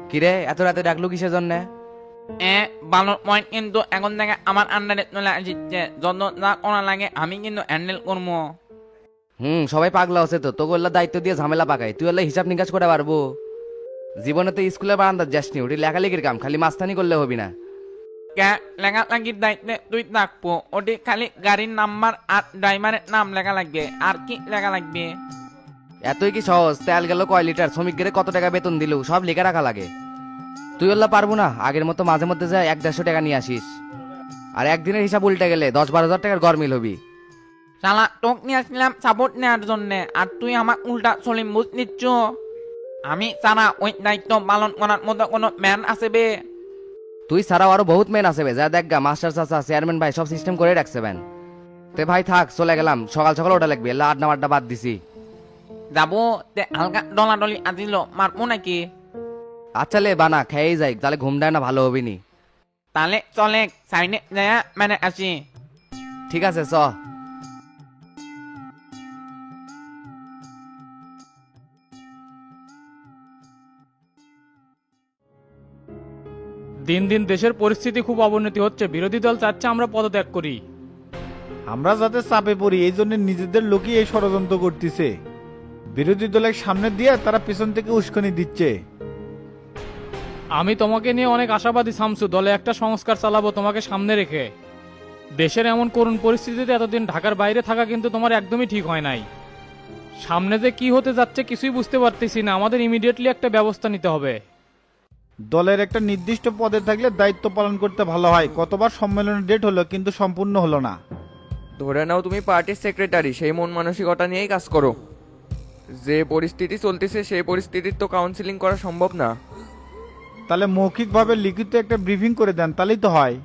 কিরে এত রাতে ডাকলু কিসের জন্য? এ ভালো পয়েন্ট কিন্তু এখন থেকে আমার আন্ডারে চলে আসছে, যত যা করা লাগে আমি কিন্তু হ্যান্ডেল করবো। সবাই পাগলা আছে তো, তোকে ওল্লা দায়িত্ব দিয়ে ঝামেলা পাকাই, তুই ওল্লা হিসাব নিকাশ করে পারবো? জীবনে তো স্কুলে বারান্দার যাসনি, ওটি লেখালেখির কাম, খালি মাস্তানি করলে হবি না। কে লেখালেখির দায়িত্বে তুই থাকবো? ওটি খালি গাড়ির নাম্বার আর ড্রাইভারের নাম লেখা লাগবে, আর কি লেখা লাগবে? এতই কি সহজ? তেল গেল কয় লিটার, শ্রমিক গেলে কত টাকা বেতন দিলু, সব লিখে রাখা লাগে। তুই ওল্লা পারবো না? আগের মতো মাঝে মধ্যে যা 100-150 টাকা নিয়ে আসিস, আর একদিনের হিসাব উল্টে গেলে 10-12 হাজার টাকার গরমিল হবি। শালা তোক নিয়ে আসলাম সাপোর্ট নেওয়ার জন্য, আর তুই আমার উল্টা চলিম বুঝ নিচ্ছ? আমি ছাড়া ওই দায়িত্ব পালন করার মতো কোনো ম্যান আছে বে? তুই ছাড়াও আরো বহুত মেন আছে বে, যা দেখ গা, মাস্টার চাচা চেয়ারম্যান ভাই সব সিস্টেম করে রাখছে বেন। তে ভাই থাক, চলে গেলাম, সকাল সকাল ওটা লাগবে, এলা আড্ডা মাড্ডা বাদ দিছি। যাবো তে হালকা ডলাডলি আজিল মারবো নাকি? আচ্ছা লে বানা, খেয়েই যাই, তাহলে ঘুম দেয় না ভালো হবি নি। তাহলে চলে সাইডে যায় মানে আসি। ঠিক আছে চ। দিন দিন দেশের পরিস্থিতি খুব অবনতি হচ্ছে, বিরোধী দল চাচ্ছে আমরা পদত্যাগ করি। আমরা যাতে চাপে পড়ি এই জন্য নিজেদের লোকই এই ষড়যন্ত্র করতেছে। বিরোধী দলের সামনে দিয়ে তারা পেছন থেকে উস্কানি দিচ্ছে। আমি তোমাকে নিয়ে অনেক আশাবাদী শামসু, দলে একটা সংস্কার চালাবো তোমাকে সামনে রেখে। দেশের এমন করুণ পরিস্থিতিতে এতদিন ঢাকার বাইরে থাকা কিন্তু তোমার একদমই ঠিক হয় নাই। সামনে যে কি হতে যাচ্ছে কিছুই বুঝতে পারতেছি না, আমাদের ইমিডিয়েটলি একটা ব্যবস্থা নিতে হবে। দলের একটা নির্দিষ্ট পদে থাকলে দায়িত্ব পালন করতে ভালো হয়। কতবার সম্মেলনের ডেট হলো কিন্তু সম্পূর্ণ হলো না। ধরে নাও তুমি পার্টির সেক্রেটারি, সেই মন মানসিকতা নিয়েই কাজ করো। যে পরিস্থিতি চলতেছে সেই পরিস্থিতির তো কাউন্সিলিং করা সম্ভব না। তাহলে মৌখিকভাবে লিখিত একটা ব্রিফিং করে দেন, তাহলেই তো হয়।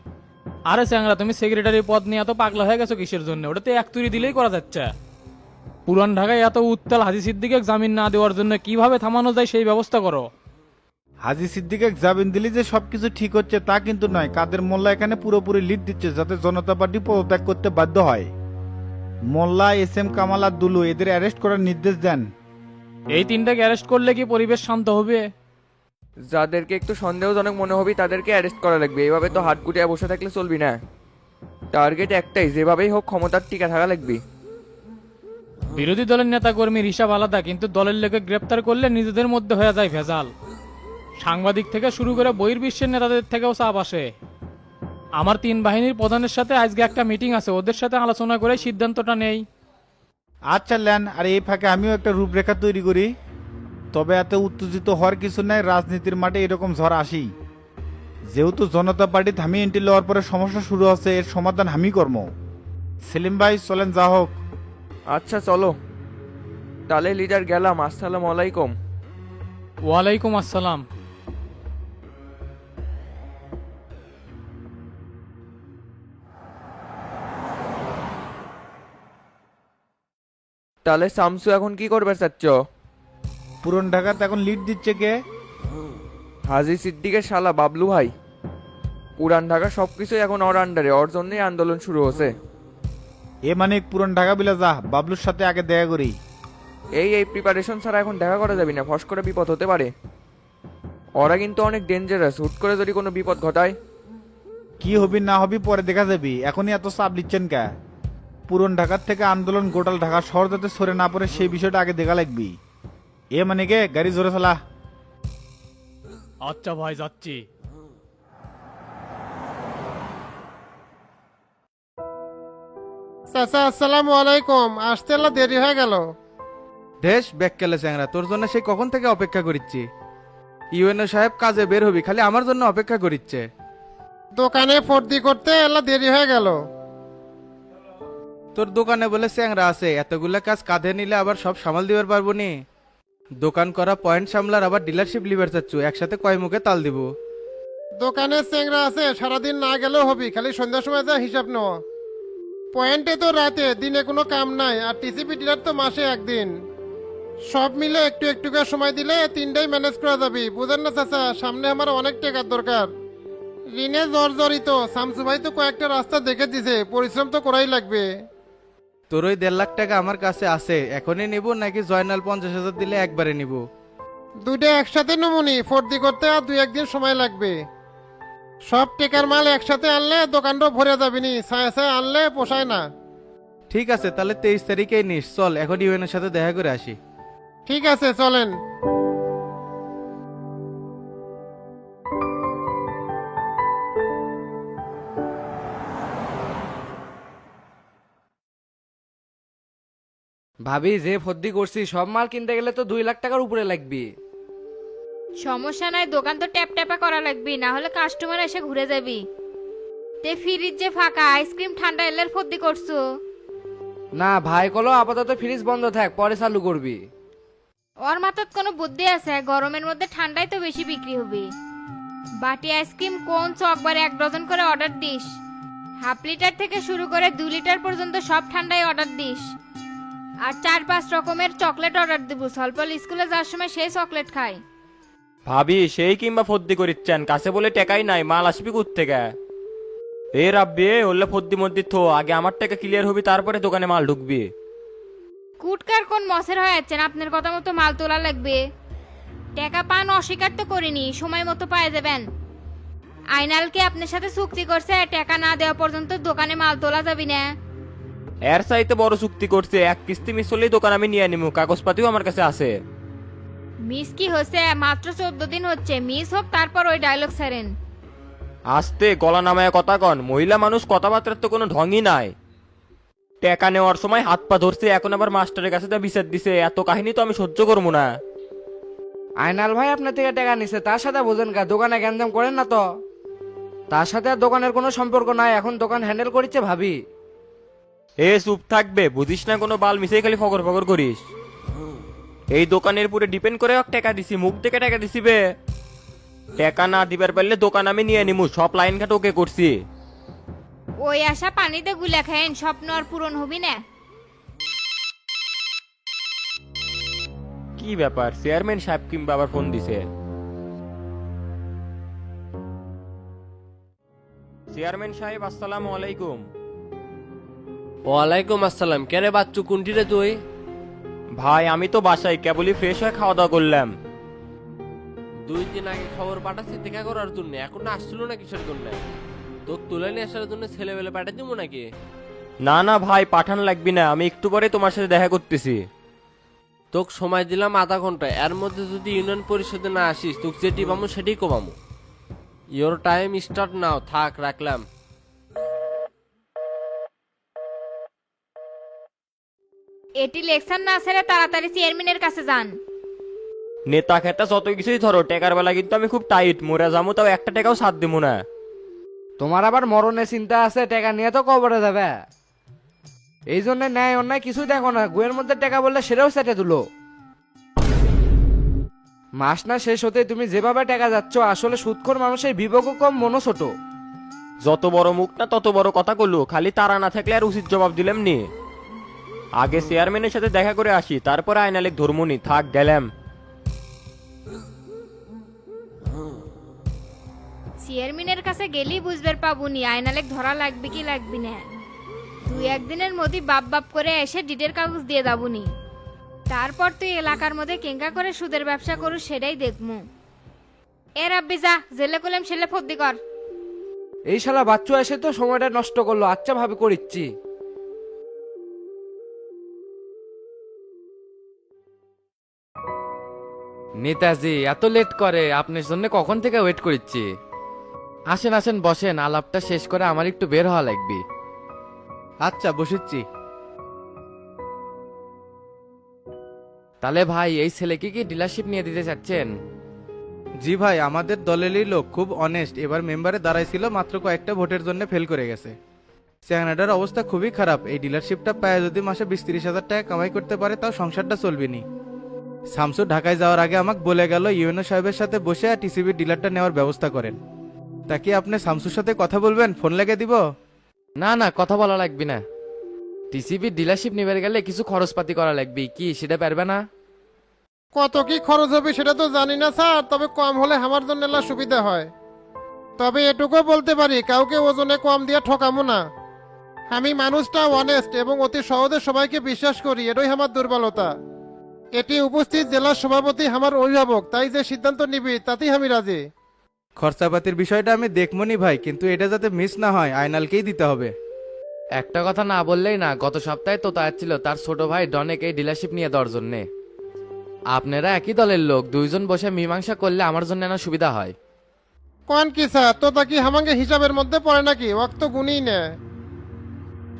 আরে চ্যাংরা, তুমি সেক্রেটারি পদ নিয়ে এত পাগলা হয়ে গেছো কিসের জন্য? ওটাতে এক তুড়ি দিলেই করা যাচ্ছে। পুরান ঢাকায় এত উত্তাল হাজি সিদ্দিকে জামিন না দেওয়ার জন্য কিভাবে থামানো যায় সেই ব্যবস্থা করো। হাজি সিদ্দিকে জামিন দিলে যে সবকিছু ঠিক হচ্ছে তা কিন্তু নয়। কাদের মোল্লা এখানে পুরোপুরি লিড দিচ্ছে যাতে জনতা পার্টি পদত্যাগ করতে বাধ্য হয়। মোল্লা, এস এম কামাল আর দুলু এদের অ্যারেস্ট করার নির্দেশ দেন। এই তিনটাকে অ্যারেস্ট করলে কি পরিবেশ শান্ত হবে? যাদেরকে একটু সন্দেহজনক মনে হবে তাদেরকে অ্যারেস্ট করা লাগবে। এভাবে তো হাত গুটিয়ে বসে থাকলে চলবি না। টার্গেট একটাই, যেভাবেই হোক ক্ষমতার টিকা থাকা লাগবে। বিরোধী দলের নেতা কর্মীর হিসাব আলাদা, কিন্তু দলের লোকে গ্রেপ্তার করলে নিজেদের মধ্যে হয়ে যায় ভেজাল। সাংবাদিক থেকে শুরু করে বহির্বিশ্বের নেতাদের থেকেও চাপ আসে। আমার 3 বাহিনীর প্রধানের সাথে আজকে একটা মিটিং আছে, ওদের সাথে আলোচনা করে সিদ্ধান্তটা নেই। আচ্ছা ল্যান, আর এই ফাঁকে আমিও একটা রূপরেখা তৈরি করি। তবে এত উত্তেজিত হওয়ার কিছু নাই, রাজনীতির মাঠে এরকম ঝড় আসি। যেহেতু জনতা পার্টি থামিয়ে এন্ট্রি লওয়ার পরে সমস্যা শুরু হচ্ছে, এর সমাধান আমি কর্ম। সেলিম ভাই চলেন, যা হোক। আচ্ছা চলো তাহলে লিডার গেলাম, আসসালামু আলাইকুম। ওয়ালাইকুম আসসালাম। তাহলে শামসু এখন কি করবে চাচ্ছ? পুরন ঢাকাতে এখন লিড দিচ্ছে কে? হাজি সিদ্দিকের শালা বাবলু ভাই। পুরান ঢাকা সবকিছু এখন ওর আন্ডারে, ওর জন্যই আন্দোলন শুরু হচ্ছে। এ মানে পুরন ঢাকা বিলা যা, বাবলুর সাথে আগে দেখা করি। এই প্রিপারেশন ছাড়া এখন দেখা করা যাবে না, ফস করে বিপদ হতে পারে। ওরা কিন্তু অনেক ডেঞ্জারাস, হুট করে যদি কোনো বিপদ ঘটায়। কি হবি না হবি পরে দেখা যাবি, এখনই এত চাপ দিচ্ছেন কে? পুরন ঢাকার থেকে আন্দোলন গোটাল ঢাকা শহর যাতে সরে না পড়ে সেই বিষয়টা আগে দেখা লাগবি। এ মানে কে, গাড়ি জোরে চালা। আচ্ছা ভাই, যাচ্ছি। চাচা আসসালামু আলাইকুম, আসতে এলা দেরি হয়ে গেল। দেশ ব্যাককেলে চ্যাংরা, তোর জন্য সেই কখন থেকে অপেক্ষা করিচ্ছি। ইউএনও সাহেব কাজে বের হবি, খালি আমার জন্য অপেক্ষা করিচ্ছে। দোকানে ফর্দি করতে এলা দেরি হয়ে গেল। তোর দোকানে বলে চ্যাংরা আছে, এতগুলা কাজ কাঁধে নিলে আবার সব সামাল দিবার পারবো নি। দোকান করা, পয়েন্ট সামলার, আবার ডিলারশিপ লিবার চাচ্ছু, একসাথে কয় মুখে তাল দিব। দোকানে চেংরা আছে, সারাদিন না গেলেও হবি, খালি সন্ধ্যার সময় যা হিসাব নেওয়া। পয়েন্টে তো রাতে, দিনে কোনো কাম নাই, আর টিসিপি ডিলার তো মাসে একদিন। সব মিলে একটু একটু করে সময় দিলে তিনটাই ম্যানেজ করা যাবে, বুঝেন না চাচা? সামনে আমার অনেক টাকার দরকার। ঋণে জর্জরিত, শামসু ভাই তো কয়েকটা রাস্তা দেখে দিছে, পরিশ্রম তো করাই লাগবে। তোর ওই 1.5 লাখ টাকা আমার কাছে আছে, এখনই নিব নাকি জয়নাল 50,000 দিলে একবারে নিব? দুইটা একসাথে নমুনি ফর্দি করতে আর 2-1 দিন সময় লাগবে। সব টেকার মাল একসাথে আনলে দোকানটা ভরে যাবে নি, ছায়া ছায়া আনলে পোষায় না। ঠিক আছে, তাহলে 23 তারিখেই নিস। চল এখন ইউএনের সাথে দেখা করে আসি। ঠিক আছে চলেন। ভাবি যে ফদ্দি করছি সব মাল কিনতে গেলে তো 2 লাখ টাকার উপরে লাগবে। সমস্যা নাই, দোকান তো ট্যাপ ট্যাপা করা লাগবে, না হলে কাস্টমার এসে ঘুরে যাবি। তে ফ্রিজ যে ফাঁকা, আইসক্রিম ঠান্ডা এলের ফদ্দি করছো? না ভাই কলো আপাতত ফ্রিজ বন্ধ থাক, পরে চালু করবি। ওর মাথাত কোনো বুদ্ধি আছে? গরমের মধ্যে ঠান্ডাই তো বেশি বিক্রি হবে। বাটি আইসক্রিম কোন চকবারে 1 ডজন করে অর্ডার দিস। 1/2 লিটার থেকে শুরু করে 2 লিটার পর্যন্ত সব ঠান্ডাই অর্ডার দিস। আর 4-5 রকমের চকলেট অর্ডার দিব, সলপল স্কুলে যাওয়ার সময় সেই চকলেট খাই। ভাবি সেই কিংবা ফদ্দি করিচ্ছেন, কাছে বলে টেকাই নাই, মাল আসবি থেকে? এ রাব্বি হলে ফদ্দি মদ্দি থো, আগে আমার টাকা ক্লিয়ার হবি তারপরে দোকানে মাল ঢুকবি। কুটকার কোন মসের হয়ে যাচ্ছেন? আপনার কথা মতো মাল তোলা লাগবে। টাকা পান অস্বীকার তো করিনি, সময় মতো পায়ে যাবেন। আইনালকে আপনার সাথে চুক্তি করছে, টাকা না দেওয়া পর্যন্ত দোকানে মাল তোলা যাবি না। এর চাইতে বড় চুক্তি করছে, 1 কিস্তি মিস হলেই দোকান আমি নিয়ে নিমু, কাগজপাতিও আমার কাছে আছে। মিস কি হচ্ছে? মাত্র 14 দিন হচ্ছে, মিস হোক তারপর ওই ডায়লগ ছাড়েন। আস্তে গলা নামায় কথা কন, মহিলা মানুষ কথাবার্তার তো কোনো ঢঙই নাই। টাকা নেওয়ার সময় হাত পা ধরছে, এখন আবার মাস্টারের কাছে বিচার দিছে, এত কাহিনী তো আমি সহ্য করবো না। আয়নাল ভাই আপনার থেকে টাকা নিছে, তার সাথে বোঝেন কা, দোকানে গ্যাঞ্জাম করেন না তো। তার সাথে আর দোকানের কোনো সম্পর্ক নাই, এখন দোকান হ্যান্ডেল করিচ্ছে ভাবি। এ চুপ থাকবে, বুঝিস না কোনো বাল মিশে খালি ফগর ফগর করিস। এই দোকানের পুরো ডিপেন্ড করে টাকা দিছি, মুখ থেকে টাকা দিছি বে। টাকা না দিবার পারলে দোকান আমি নিয়ে নিমু, সব লাইন ঘাট ওকে করছি। ওই আশা পানিতে গুলা খায়েন, স্বপ্ন আর পূরণ হবি না। কি ব্যাপার, চেয়ারম্যান সাহেব কিংবা আবার ফোন দিছে? চেয়ারম্যান সাহেব আসসালামু আলাইকুম। ওয়ালাইকুম আসসালাম। কেন বাচ্চু কোনটি রে তুই? ভাই আমি তো বাসায় কেবলই ফ্রেশ হয়ে খাওয়া দাওয়া করলাম। 2 দিন আগে খবর পাঠাচ্ছি দেখা করার জন্য, এখন আসছিল না কিসের জন্য? তোকে তুলে নিয়ে আসার জন্য ছেলেবেলে পাঠিয়ে দিব নাকি? না না ভাই পাঠান লাগবি না, আমি একটু পরে তোমার সাথে দেখা করতেছি। তোকে সময় দিলাম আধা ঘন্টা, এর মধ্যে যদি ইউনিয়ন পরিষদে না আসিস তোকে যেটি পাবো সেটাই কমামো। ইয়োর টাইম স্টার্ট নাও, থাক রাখলাম। এটি লেকচার না ছেড়ে তাড়াতাড়ি চেয়ারম্যানের কাছে যান। নেতা খেতা যত কিছুই ধরো, টেকার বেলা কিন্তু আমি খুব টাইট, মরে যাবো তাও একটা টাকাও সাথ দিব না। তোমার আবার মরণের চিন্তা আছে, টাকা নিয়ে তো কবরে যাবে। এই জন্য ন্যায় অন্যায় কিছুই দেখো না, গুয়ের মধ্যে টাকা বললে সেটাও সেটে তুলো। মাস না শেষ হতে তুমি যেভাবে টাকা যাচ্ছ, আসলে সুদখোর মানুষের বিবেকও কম, মনও ছোট। যত বড় মুখ না তত বড় কথা কইলো, খালি তারা না থাকলে আর উচিত জবাব দিলাম নি। আগে চেয়ারম্যানের সাথে দেখা করে আসি, তারপরে আইনালেক ধর্মনি, থাক গেলাম। চেয়ারম্যানের কাছে গেলেই বুঝবার পাবুনি আয়নালেক ধরা লাগবে কি লাগবে না। 2-1 দিনের মধ্যে বাপ বাপ করে এসে ডিটের কাগজ দিয়ে যাবুনি। তারপর তুই এলাকার মধ্যে কেঙ্কা করে সুদের ব্যবসা করু সেটাই দেখমু। এ রাব্বি যা, জেলে কলম ছেলে ফদ্দি কর। এই শালা বাচ্চু এসে তো সময়টা নষ্ট করলো, আচ্ছা ভাবে করিচ্ছি। নেতাজি এত লেট করে, আপনার জন্য কখন থেকে ওয়েট করছি। আসেন আসেন বসেন, আলাপটা শেষ করে আমার একটু বের হওয়া লাগবে। আচ্ছা বসেছি। তাহলে ভাই এই ছেলেকে কি ডিলারশিপ নিয়ে দিতে চাচ্ছেন? জি ভাই, আমাদের দলেরই লোক, খুব অনেস্ট। এবার মেম্বারে দাঁড়াইছিল, মাত্র কয়েকটা ভোটের জন্য ফেল করে গেছে। চ্যাংনাটার অবস্থা খুবই খারাপ। এই ডিলারশিপটা পায় যদি মাসে 20-30 হাজার টাকা কামাই করতে পারে, তাও সংসারটা চলবে নি। শামসু ঢাকায় যাওয়ার আগে আমাকে বলে গেল ইউএনও সাহেবের সাথে বসে টিসিবির ডিলারটা নেওয়ার ব্যবস্থা করেন। তাকে আপনি শামসুর সাথে কথা বলবেন, ফোন লেগে দিব? না না, কথা বলা লাগবে না। টিসিবি ডিলারশিপ নিবে গেলে কিছু খরচপাতি করা লাগবে, কি সেটা পারবে না? কত কি খরচ হবে সেটা তো জানি না স্যার, তবে কম হলে আমার জন্য এলা সুবিধা হয়। তবে এটুকু বলতে পারি, কাউকে ওজনে কম দিয়ে ঠকামো না। আমি মানুষটা অনেস্ট এবং অতি সহজে সবাইকে বিশ্বাস করি, এটাই আমার দুর্বলতা। এটি উপস্থিত জেলার সভাপতি আমার অভিভাবক, তাই যে সিদ্ধান্ত নিবি তাতেই আমি রাজি। খরচাপাতির বিষয়টা আমি দেখমনি ভাই, কিন্তু এটা যাতে মিস না হয় আয়নালকেই দিতে হবে। একটা কথা না বললেই না, গত সপ্তাহে তো ছিল তার ছোট ভাই ডনেক এই ডিলারশিপ নিয়ে দেওয়ার জন্যে। আপনারা একই দলের লোক, দুইজন বসে মীমাংসা করলে আমার জন্য না সুবিধা হয়। কোন কি স্যার, তো তা কি হামাঙ্গে হিসাবের মধ্যে পড়ে নাকি? ওয়াক্ত গুণই নে।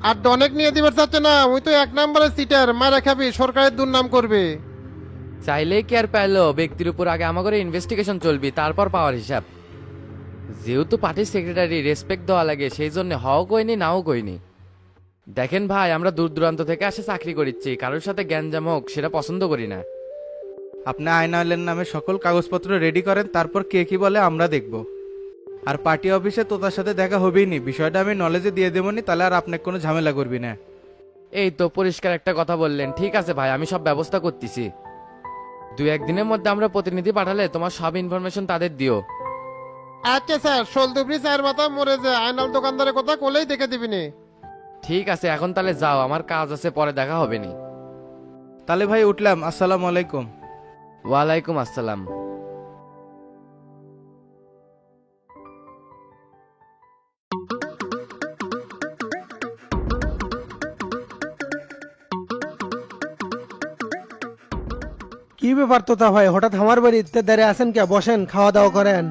আর ডনেক নিয়ে দিবার চাচ্ছে না, ওই তো 1 নম্বরের সিটার, মারা খাবি, সরকারের দুর্নাম করবে। চাইলেই কি আর পাইলো? ব্যক্তির উপর আগে আমাকে ইনভেস্টিগেশন চলবি, তারপর পাওয়ার হিসাব। যেহেতু পার্টির সেক্রেটারি, রেসপেক্ট দেওয়া লাগে, সেই জন্য হও কইনি নাও কইনি। দেখেন ভাই, আমরা দূর দূরান্ত থেকে আসে চাকরি করিচ্ছি, কারোর সাথে গ্যাঞ্জাম হোক সেটা পছন্দ করি না। আপনি আয়নালের নামে সকল কাগজপত্র রেডি করেন, তারপর কে কি বলে আমরা দেখব। আর পার্টি অফিসে তো তার সাথে দেখা হবেই নি, বিষয়টা আমি নলেজে দিয়ে দেবনি, তাহলে আর আপনাকে কোনো ঝামেলা করবি না। এই তো পরিষ্কার একটা কথা বললেন। ঠিক আছে ভাই, আমি সব ব্যবস্থা করতেছি। 2-1 দিনের মধ্যে আমরা প্রতিনিধি পাঠালে তোমার সব ইনফরমেশন তাদের দিও। আচ্ছা স্যার, শোলদুবরি চায়ের মাথা মরে যায়, আয়নাল দোকানদারের কথা কোলেই দেখে দিবিনি। ঠিক আছে, এখন তাহলে যাও, আমার কাজ আছে, পরে দেখা হবে নি। তাহলে ভাই উঠলাম, আসসালামু আলাইকুম। ওয়ালাইকুম আসসালাম। কি ব্যাপার তোতা ভাই, হঠাৎ আমার বাড়িতে দাঁড়িয়ে আছেন কে? বসেন, খাওয়া দাওয়া করেন।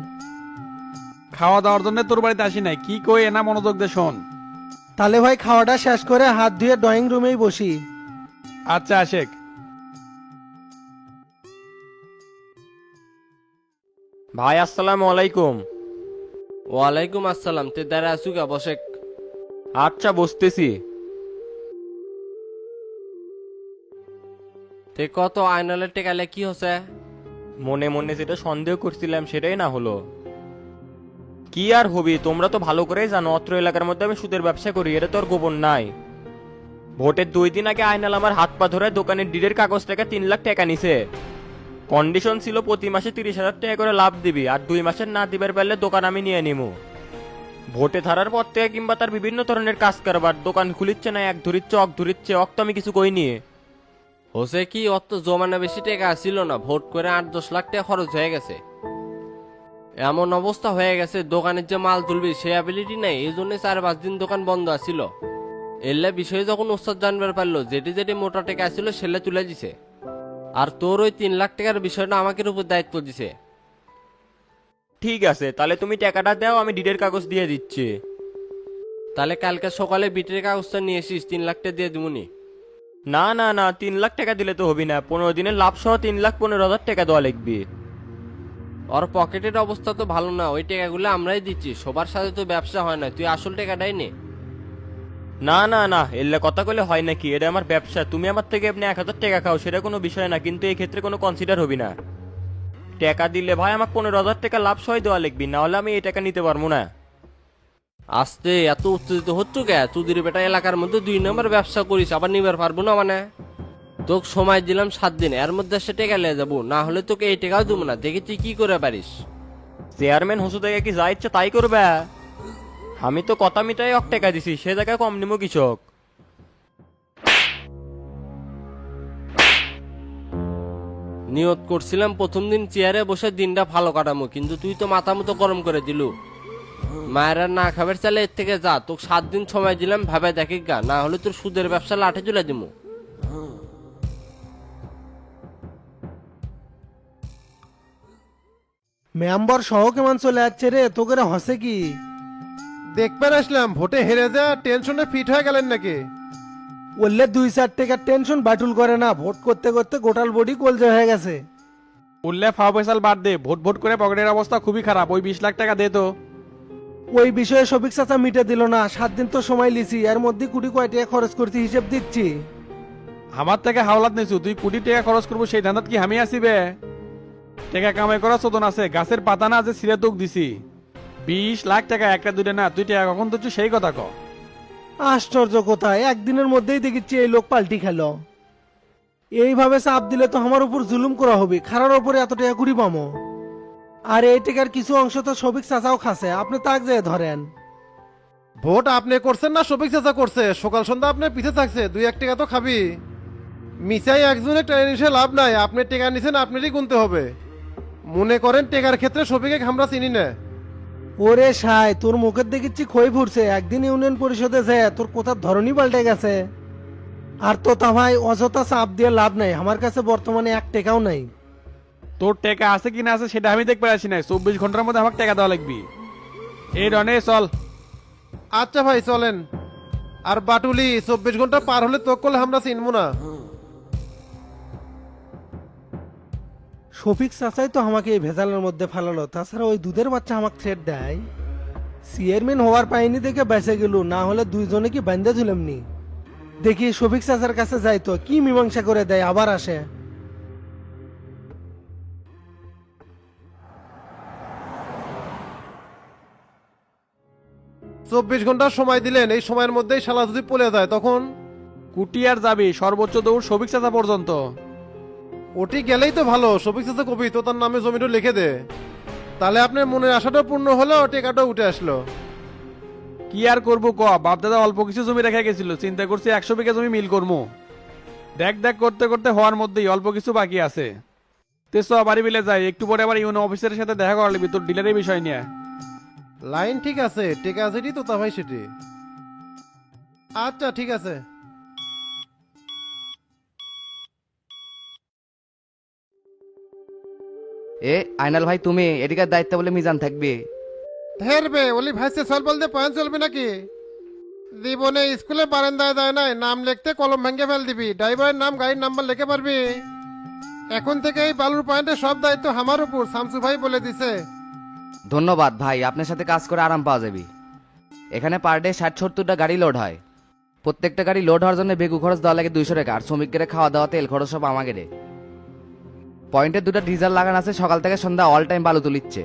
খাওয়া দাওয়ার জন্য তোর বাড়িতে আসি নাই, কি কই এনা মনোযোগ দে শোন। তাহলে ভাই খাওয়াটা শেষ করে হাত ধুয়ে ড্রয়িং রুমেই বসি। আচ্ছা আশেক। ভাই আসসালামু আলাইকুম। ওয়ালাইকুম আসসালাম। তে দাঁড়া আসু কা, বসে। আচ্ছা বসতেছি। তে কত আয়নালের টেকালে কি হচ্ছে? মনে মনে যেটা সন্দেহ করছিলাম সেটাই না হলো। কি আর হবি, তোমরা তো ভালো করেই জানো অত্র এলাকার মধ্যে আমি সুদের ব্যবসা করি, এটা তো আর গোপন নাই। ভোটের 2 দিন আগে আয়নাল আমার হাত পা ধরে দোকানের ডিডের কাগজ থেকে 3 লাখ টাকা নিছে। কন্ডিশন ছিল প্রতি মাসে 30,000 টাকা করে লাভ দিবি, আর 2 মাসের না দিবার পারলে দোকান আমি নিয়ে নিমু। ভোটে ধারার পর থেকে কিংবা তার বিভিন্ন ধরনের কাজ কারবার, দোকান খুলিচ্ছে না, এক ধরিচ্ছে অক ধরিচ্ছে, অক তো আমি কিছু কইনি। হোসে কি অত জমানা বেশি টাকা ছিল না? ভোট করে 8-10 লাখ টাকা খরচ হয়ে গেছে। এমন অবস্থা হয়ে গেছে, দোকানের যে মাল তুলবি সে অ্যাবিলিটি নাই, এই জন্য 4-5 দিন দোকান বন্ধ আছিল। এলে বিষয়ে যখন ওস্তাদ জানবার পারলো, যেটি যেটি মোটা টাকা আসছিল সেলে তুলে দিছে। আর তোর ওই 3 লাখ টাকার বিষয়টা আমাকে উপর দায়িত্ব দিছে। ঠিক আছে, তাহলে তুমি টাকাটা দাও, আমি ডিডের কাগজ দিয়ে দিচ্ছি। তাহলে কালকে সকালে বিটের কাগজটা নিয়ে এসিস, 3 লাখ টাকা দিয়ে দিবনি। না না না, 3 লাখ টাকা দিলে তো হবি না, 15 দিনের লাভ সহ 3,15,000 টাকা দেওয়া লাগবে। ওর পকেটের অবস্থা তো ভালো না, ওই টাকাগুলো আমরাই দিচ্ছি, সবার সাথে তো ব্যবসা হয় না, তুই আসল টাকাটাই নে। না না না, এলে কথা কলে হয় নাকি? এটা আমার ব্যবসা, তুমি আমার থেকে আপনি 1,000 টাকা খাও সেটা কোনো বিষয় না, কিন্তু এই ক্ষেত্রে কোনো কনসিডার হবি না। টাকা দিলে ভাই আমাকে 15,000 টাকা লাভ সহ দেওয়া লাগবে, না হলে আমি এই টাকা নিতে পারবো না। আস্তে, এত উত্তেজিত হচ্ছ কে? চুদির বেটা এলাকার মধ্যে 2 নম্বর ব্যবসা করিস, আবার নিবার পারবো না মানে? তোকে সময় দিলাম 7 দিন, এর মধ্যে সে টাকা নিয়ে যাবো, না হলে তোকে এই টাকাও দেবো না। দেখি তুই কি করে পারিস। চেয়ারম্যান হসু থেকে কি যা ইচ্ছা তাই করবে? আমি তো কথা মিটাই অক টাকা দিছি, সে জায়গায় কম নিমো কৃষক। নিয়ত করছিলাম প্রথম দিন চেয়ারে বসে দিনটা ভালো কাটামো, কিন্তু তুই তো মাথা মতো গরম করে দিলু। মায়েরা না খাবার চালে এর থেকে যা, তোকে 7 দিন সময় দিলাম, ভাবে দেখি গা, না হলে তোর সুদের ব্যবসা লাঠে চলে দিমু। মেম্বার সহ কেমন চলে যাচ্ছে রে? তোকে হসে কি? দেখবেন আসলাম, ভোটে হেরে যা টেনশনে ফিট হয়ে গেলেন নাকি? বললে 2-4 টাকার টেনশন বাটুল করে না, ভোট করতে করতে গোটাল বডি কলজে হয়ে গেছে। উল্লে ফাও পয়সাল বাদ দে, ভোট ভোট করে পকেটের অবস্থা খুবই খারাপ, ওই 20 লাখ টাকা দে তো। ওই বিষয়ে সবিক চাচা মিটে দিল না, 7 দিন তো সময় লিছি, এর মধ্যে কোটি কয় টাকা খরচ করছি হিসেব দিচ্ছি। আমার থেকে হাওলাত নিছু, তুই কোটি টাকা খরচ করবো সেই ধান্দাত কি আমি আসিবে? টাকা কামাই করা চোদন আছে, গাছের পাতা না যে ছিঁড়ে তোক দিছি। 20 লাখ টাকা একটা দুইটা না, তুই টাকা কখন দিচ্ছ সেই কথা ক। আশ্চর্য কোথায়, একদিনের মধ্যেই দেখিচ্ছি এই লোক পাল্টি খেলো। এইভাবে চাপ দিলে তো আমার উপর জুলুম করা হবে, খারার উপরে এত টাকা কুড়ি পামো। আর এই টাকার কিছু অংশ তো সবিক চাচাও খাসে, আপনি তাক যেয়ে ধরেন। ভোট আপনি করছেন না সবিক চাচা করছে? সকাল সন্ধ্যা আপনার পিছে থাকছে, 2-1 টাকা তো খাবি। মিসাই একজনে টেনে নিছে লাভ নাই, আপনি টেকা নিছেন আপনারই গুনতে হবে। মনে করেন টেকার ক্ষেত্রে সবিকে আমরা চিনি না। ওরে সাই, তোর মুখের দেখিচ্ছি ক্ষয় ফুটছে। একদিন ইউনিয়ন পরিষদে যায় তোর কোথার ধরনই পাল্টে গেছে। আর তোতা ভাই অযথা চাপ দিয়ে লাভ নাই, আমার কাছে বর্তমানে এক টেকাও নাই। তোর টাকা আছে কি না আছে সেটা আমি দেখতে পাচ্ছি না, 24 ঘন্টার মধ্যে আমাকে টাকা দেওয়া লাগবে। এই রনে চল। আচ্ছা ভাই চলেন। আর বাটুলি 24 ঘন্টা পার হলে তো করলে আমরা চিনবো না। শফিক চাচাই তো আমাকে এই ভেজালের মধ্যে ফেলালো, তাছাড়া ওই দুধের বাচ্চা আমাকে থ্রেট দেয়। চেয়ারম্যান হওয়ার পাইনি দেখে বেঁচে গেল, না হলে দুইজনে কি বান্ধে ঝুলামনি। দেখি শফিক চাচার কাছে যাই তো কি মীমাংসা করে দেয়, আবার আসে। 24 ঘন্টা সময় দিলেন, এই সময়ের মধ্যেই শালা যদি পলে যায় তখন? কুটি আর যাবি, সর্বোচ্চ দৌড় সবিক চাচা পর্যন্ত। ওটি গেলেই তো ভালো, সবিক চাচা কবি তো তার নামে জমিটা লিখে দে, তাহলে আপনার মনের আশাটা পূর্ণ হলো, টেকাটা উঠে আসলো। কি আর করবো ক, বাপদাদা অল্প কিছু জমি রেখে গেছিল, চিন্তা করছি 100 বিঘা জমি মিল করবো। দেখ দেখ করতে করতে হওয়ার মধ্যেই অল্প কিছু বাকি আছে। তেসো বাড়ি বিলে যাই, একটু পরে আবার ইউনো অফিসারের সাথে দেখা করা লাগবে তোর ডিলারের বিষয় নিয়ে। লাইন ঠিক আছে, টেকা যেটি তো তা ভাই সেটি। আচ্ছা ঠিক আছে। এ আইনাল ভাই, তুমি এদিকের দায়িত্ব বলে মিজান থাকবে। হেরবে ওলি ভাইসে চল বলতে পয়েন্ট চলবে নাকি? জীবনে স্কুলে বারান্দায় যায় নাই, নাম লিখতে কলম ভেঙে ফেল দিবি, ড্রাইভারের নাম গাড়ির নাম্বার লিখে পারবি। এখন থেকে এই বালুর পয়েন্টের সব দায়িত্ব আমার উপর, শামসু ভাই বলে দিছে। ধন্যবাদ ভাই, আপনার সাথে কাজ করে আরাম পাওয়া যাবে। এখানে পার ডে 60-70টা গাড়ি লোড হয়। প্রত্যেকটা গাড়ি লোড হওয়ার জন্য বেগু খরচ দেওয়া লাগে 200 টাকা, আর শ্রমিকদের খাওয়া দাওয়া তেল খরচ সব আমাকে। পয়েন্টে 2টা ডিজেল লাগানো আছে, সকাল থেকে সন্ধ্যা অল টাইম বালু তুলিচ্ছে।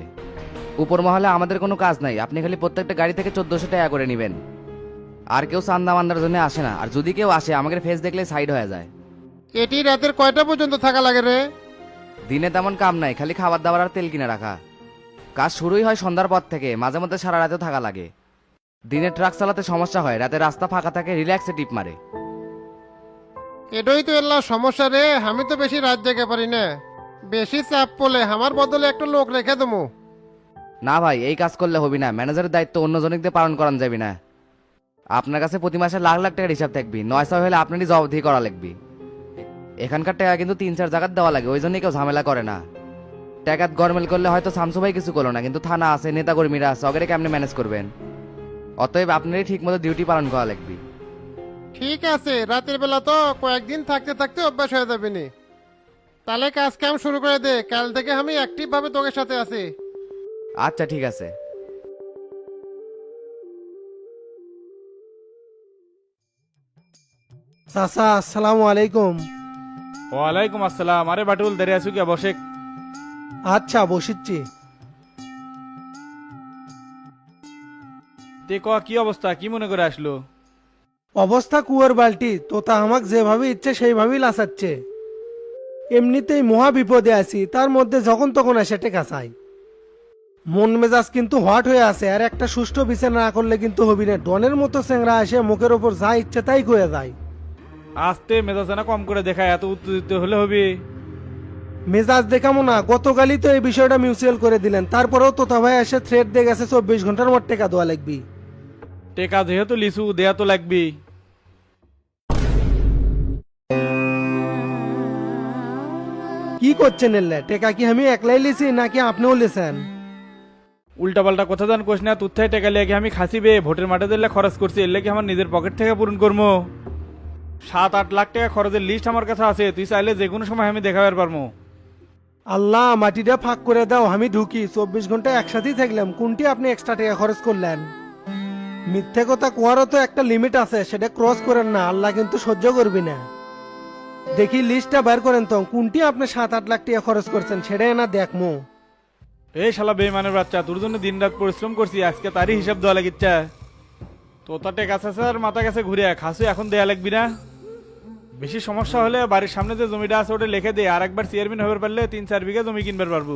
উপর মহলে আমাদের কোনো কাজ নাই, আপনি খালি প্রত্যেকটা গাড়ি থেকে 1400 টাকা করে নেবেন। আর কেউ চান্দা মান্দার জন্য আসে না, আর যদি কেউ আসে আমাদের ফেস দেখলে সাইড হয়ে যায়। এটি রাতের কয়টা পর্যন্ত থাকা লাগে রে? দিনে তেমন কাম নাই, খালি খাবার দাবার আর তেল কিনে রাখা। কাজ শুরুই হয় সন্ধ্যার পর থেকে, মাঝে মধ্যে সারা রাতেও থাকা লাগে। দিনে ট্রাক চালাতে সমস্যা হয়, রাতে রাস্তা ফাঁকা থাকে, রিল্যাক্সে টিপ মারে। এটাই তো এল্লা সমস্যা রে, আমি তো বেশি রাত জেগে পারি না। বেশি চাপ পড়লে আমার বদলে একটা লোক রেখে দেবো। না ভাই, এই কাজ করলে হবি না, ম্যানেজারের দায়িত্ব অন্য জনকদের পালন করান যাবি না। আপনার কাছে প্রতি মাসে লাখ লাখ টাকার হিসাব থাকবি, 900 হলে আপনারই জবাবদিহি করা লাগবে। এখানকার টাকা কিন্তু 3-4 জায়গায় দেওয়া লাগে, ওই জন্যই কেউ ঝামেলা করে না। টাকাত গরমেল করলে হয়তো শামসু ভাই কিছু করলো না, কিন্তু থানা আছে, নেতা কর্মীরা আছে, ওকে কেমনে ম্যানেজ করবেন? অতএব আপনারই ঠিক মতো ডিউটি পালন করা লাগবে। ঠিক আছে, রাতের বেলা তো কয়েকদিন থাকতে থাকতে অভ্যাস হয়ে যাবে নি। তাহলে কাজ কাম শুরু করে দে, কাল থেকে আমি অ্যাক্টিভ ভাবে তোকে সাথে আছি। আচ্ছা ঠিক আছে। চাচা আসসালামু আলাইকুম। ওয়ালাইকুম আসসালাম। আরে বাটুল দাঁড়িয়ে আছো কি, বসে। আচ্ছা বসিচ্ছি। তে ক, কি অবস্থা, কি মনে করে আসলো? অবস্থা কুয়ার বালতি, তোতা আমাকে যেভাবে ইচ্ছে সেইভাবেই লাসাচ্ছে। এমনিতেই মহা বিপদে আছি, তার মধ্যে যখন তখন এসে টেকা চাই। মন মেজাজ কিন্তু হট হয়ে আছে, আর একটা সুষ্ঠু বিচার না করলে কিন্তু হবি না। ডনের মতো চেংরা এসে মুখের ওপর যা ইচ্ছে তাই কয়ে যায়। আস্তে মেজাজ না কম করে দেখা, এত উত্তেজিত হলে হবে? মেজাজ দেখামো না, গতকালই তো এই বিষয়টা মিউচুয়াল করে দিলেন, তারপরেও তোতা ভাই এসে থ্রেট দিয়ে গেছে 24 ঘন্টার মধ্যে টেকা দেওয়া লাগবি। টেকা যেহেতু লিসু, দেয়া তো লাগবি। কি করছেন এলে? টেকা কি আমি একলাই লিছি নাকি আপনিও লিছেন? উল্টা পাল্টা কথা জান কোশ না, তুথায় টেকা লিয়ে কি আমি খাসিবে? ভোটের মাঠে দিলে খরচ করছি, এলে কি আমার নিজের পকেট থেকে পূরণ করবো? 7-8 লাখ টাকা খরচের লিস্ট আমার কাছে আছে, তুই চাইলে যে কোনো সময় আমি দেখাবার পারবো। আল্লাহ মাটিটা ফাঁক করে দাও, আমি ঢুকি। 24 ঘন্টা একসাথেই থাকলাম, কোনটি আপনি এক্সট্রা টাকা খরচ করলেন? মিথ্যে কথা কোয়ারও তো একটা লিমিট আছে, সেটা ক্রস করেন না, আল্লাহ কিন্তু সহ্য করবি না। দেখি লিস্টটা বের করেন তো, কোনটি আপনি 7-8 লাখ টাকা খরচ করছেন, সেটাই না দেখমো। এই শালা বেইমানের বাচ্চা, তোর জন্য দিন রাত পরিশ্রম করছি, আজকে তারই হিসাব দেওয়া লাগিচ্ছে। তোতা টেকা আছে আর মাথা কাছে ঘুরে খাসু, এখন দেয়া লাগবি না। বেশি সমস্যা হলে বাড়ির সামনে যে জমিটা আছে ওটা লিখে দে, আর একবার চেয়ারম্যান হবার পারলে 3-4 বিঘা জমি কিনবার পারবো।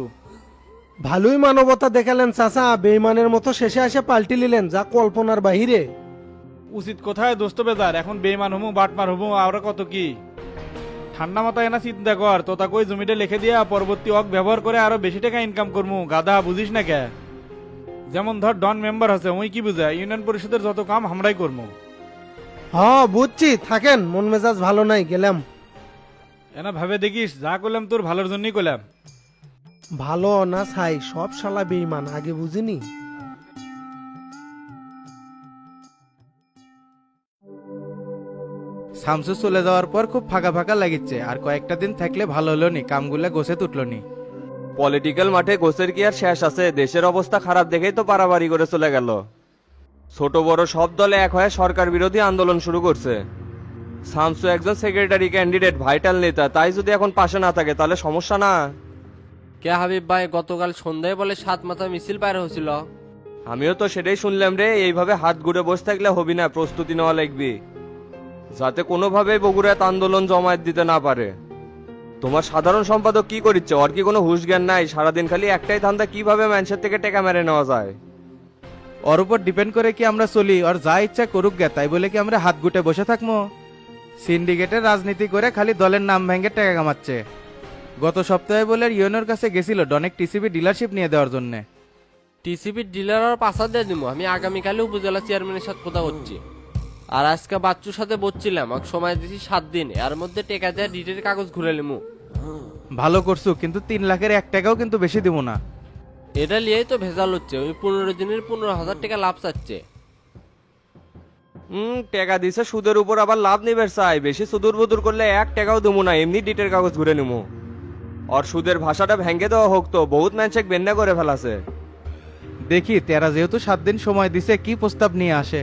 ভালোই মানবতা দেখালেন চাচা, বেইমানের মতো শেষে এসে পাল্টি নিলেন, যা কল্পনার বাহিরে। উচিত কোথায় দোস্ত বেজার, এখন বেইমান হমু বাটমার হমু, আমরা কত কি ঠান্ডা মাথায় এনা চিন্তা কর তো তাকে ওই জমিটা লিখে দিয়া পরবর্তী অক ব্যবহার করে আরো বেশি টাকা ইনকাম করবো গাধা বুঝিস না কে যেমন ধর ডন মেম্বার আছে ওই কি বুঝায় ইউনিয়ন পরিষদের যত কাম আমরাই করবো হ্যাঁ বুঝছি, থাকেন, মন মেজাজ ভালো নাই, গেলাম। এনা ভাবে দেখিস যা করলাম তোর ভালোর জন্যই করলাম। ভালো না ছাই, সব শালা বেঈমান, আগে বুঝিনি। শামসু চলে যাওয়ার পর খুব ফাঁকা ফাঁকা লাগিচ্ছে, আর কয়েকটা দিন থাকলে ভালো হলো নি, কামগুলা গোছে তুটলো নি। পলিটিক্যাল মাঠে গোছের কি আর শেষ আছে? দেশের অবস্থা খারাপ দেখেই তো পারাবাড়ি করে চলে গেল। ছোট বড় সব দলে এক হয়ে সরকার বিরোধী আন্দোলন শুরু করছে। শামসু একজন সেক্রেটারি ক্যান্ডিডেট, ভাইটাল নেতা, তাই যদি এখন পাশে না থাকে তাহলে সমস্যা না। কে হাবিব ভাই, গতকাল সন্ধ্যায় বলে 7 মাথা মিছিল বাইর হয়েছিল। আমিও তো সেটাই শুনলাম রে। এইভাবে হাত ঘুরে বসে থাকলে হবি না, প্রস্তুতি নেওয়া লাগবে যাতে কোনোভাবেই বগুড়াত আন্দোলন জমায়েত দিতে না পারে। তোমার সাধারণ সম্পাদক কি করিচ্ছে? ওর কি কোনো হুঁশ জ্ঞান নাই? সারাদিন খালি একটাই ধান্দা, কিভাবে মানুষের থেকে টেকা মেরে নেওয়া যায়। ওর উপর ডিপেন্ড করে কি আমরা চলি? ওর যা ইচ্ছা করুক গে, তাই বলে কি আমরা হাত গুটে বসে থাকবো? সিন্ডিকেটের রাজনীতি করে খালি দলের নাম ভেঙে টাকা কামাচ্ছে। গত সপ্তাহে বলে ইউনোর কাছে গেছিল ডনেক টিসিবি ডিলারশিপ নিয়ে দেওয়ার জন্য। টিসিপি ডিলার আর পাশা দিয়ে দিব। আমি আগামীকালে উপজেলা চেয়ারম্যানের সাথে কথা হচ্ছি, আর আজকে বাচ্চুর সাথে বলছিলাম এক সময় দিছি 7 দিন, এর মধ্যে টেকা দেওয়া ডিটের কাগজ ঘুরে লিমু। ভালো করছো, কিন্তু 3 লাখের 1 টাকাও কিন্তু বেশি দিব না। এটা নিয়েই তো ভেজাল হচ্ছে। ওই 15 দিনের 15,000 টাকা লাভ চাচ্ছে। টাকা দিছে সুদের উপর আবার লাভ নিবের চাই। বেশি সুদূর বুদুর করলে 1 টাকাও দেবো না, এমনি ডিটের কাগজ ঘুরে নেবো। আর সুদের ভাষাটা ভেঙে দেওয়া হোক তো, বহুত ম্যানচেক বেন্না করে ফেলাছে। দেখি তেরা যেহেতু 7 দিন সময় দিছে কি প্রস্তাব নিয়ে আসে।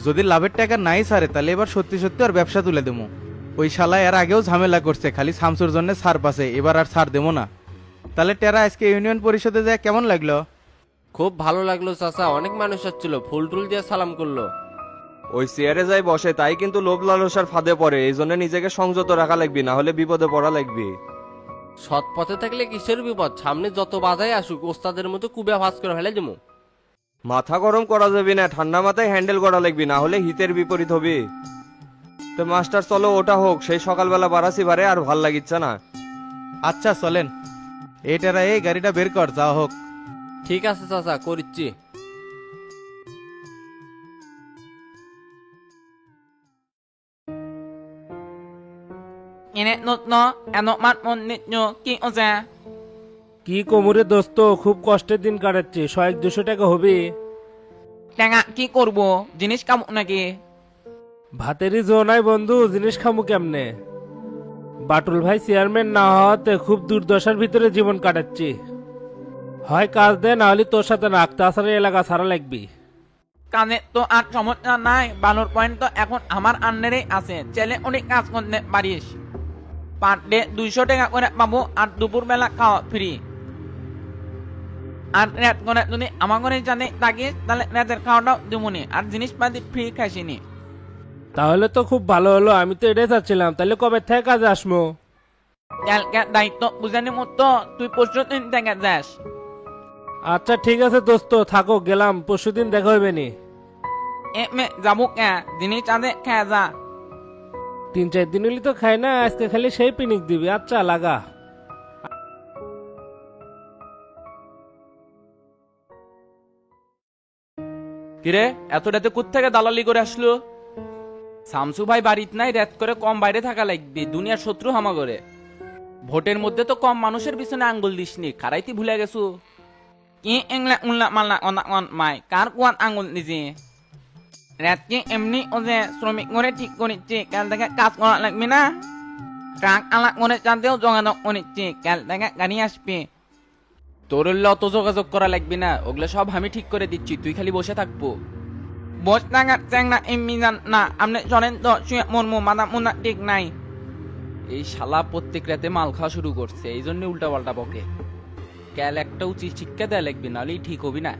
যদি লাভের টাকা নাই সারে তাহলে এবার সত্যি সত্যি আর ব্যবসা তুলে দেবো। ওই শালা এর আগেও ঝামেলা করছে, খালি শামসুর জন্য ছাড় পাছে, এবার আর ছাড় দেবো না। তাহলে টেরা আজকে ইউনিয়ন পরিষদে যায় কেমন লাগলো? খুব ভালো লাগলো চাচা, অনেক মানুষ আসছিল, ফুল টুল দিয়ে সালাম করলো। ওই চেয়ারে যাই বসে তাই কিন্তু লোভ লালসার ফাঁদে পড়ে, এই জন্য নিজেকে সংযত রাখা লাগবে, না হলে বিপদে পড়া লাগবে। সৎ পথে থাকলে কিসের বিপদ? সামনে যত বাধাই আসুক ওস্তাদের মতো কুবে ভাস করে ফেলে দেবো। মাথা গরম করা যাবে না, ঠান্ডা মাথায় হ্যান্ডেল করা লাগবে, না হলে হিতের বিপরীত হবে। তো মাস্টার চলো ওটা হোক, সেই সকালবেলা বাড়াছি বারে আর ভাল লাগিচ্ছে না। আচ্ছা চলেন, এই টেরা এই গাড়িটা বের কর, যা হোক। ঠিক আছে চাচা, করিচ্ছি। এনে নতুন এনমাত মন্দির কি ওজা কি কোমরে দোস্ত, খুব কষ্টের দিন কাটাচ্ছে, 100-200 টাকা হবে। টাকা কি করব? জিনিস কাম নাকি? ভাতেরই জো নাই বন্ধু, জিনিস খামু কেমনে? বাটুল ভাই চেয়ারম্যান না হওয়াতে খুব দুর্দশার ভিতরে জীবন কাটাচ্ছি। হয় কাজ দে, না হলে তোর সাথে রাখ, তাছাড়া এলাকা ছাড়া লাগবি। কাজে তো আর সমস্যা নাই, বালুর পয়েন্ট তো এখন আমার আন্ডারেই আছে, ছেলে অনেক কাজ করতে পারিস। পার ডে 200 টাকা করে পাবো, আর দুপুর বেলা খাওয়া ফ্রি। আর রাত করে যদি আমার ঘরে জানে থাকিস তাহলে রাতের খাওয়াটাও দেবনি, আর জিনিসপাতি ফ্রি খাইছিনি। তাহলে তো খুব ভালো হলো, আমি তো এটাই চাচ্ছিলাম। তাহলে কবে থেকে কাজে আসবো? কালকে দায়িত্ব বুঝানি মতো তুই 25 দিন থেকে যাস। আচ্ছা ঠিক আছে দোস্ত, থাকো, গেলাম, পরশুদিন দেখা হইবে নি। যাবো কে? জিনিস আদে খেয়ে যা। 3-4 দিন হলে তো খাই না, আজকে খালি সেই পিনিক দিবি। আচ্ছা লাগা। কিরে এত রাতে কোত্থেকে দালালি করে আসলো? শামসু ভাই বাড়িতে নাই, রাত করে কম বাইরে থাকা লাগবে, দুনিয়ার শত্রু হামা করে। ভোটের মধ্যে তো কম মানুষের পিছনে আঙ্গুল দিসনি, খারাইতি ভুলে গেছু। কি এংলা উল্লা মাল্লা অন মাই কার কোয়াত আঙ্গুল দিছি? রাত কি এমনি ও যে শ্রমিক করে ঠিক করেছি, কাল থেকে কাজ করা লাগবে না। ট্রাক আলাক করে চাঁদেও যোগাযোগ করেছি, কাল থেকে গাড়ি আসবে। তোর অত যোগাযোগ করা লাগবে না, ওগুলো সব আমি ঠিক করে দিচ্ছি, তুই খালি বসে থাকবো। বস টাকা চ্যাংনা এমনি জান না, আপনি চলেন তো, শুয়ে মরমু, মাথা মুনা ঠিক নাই। এই শালা প্রত্যেক রাতে মাল খাওয়া শুরু করছে, এই জন্য উল্টা পাল্টা বকে। ক্যাল একটা উচিত শিক্ষা দেয়া লাগবে, নাহলেই ঠিক হবি না।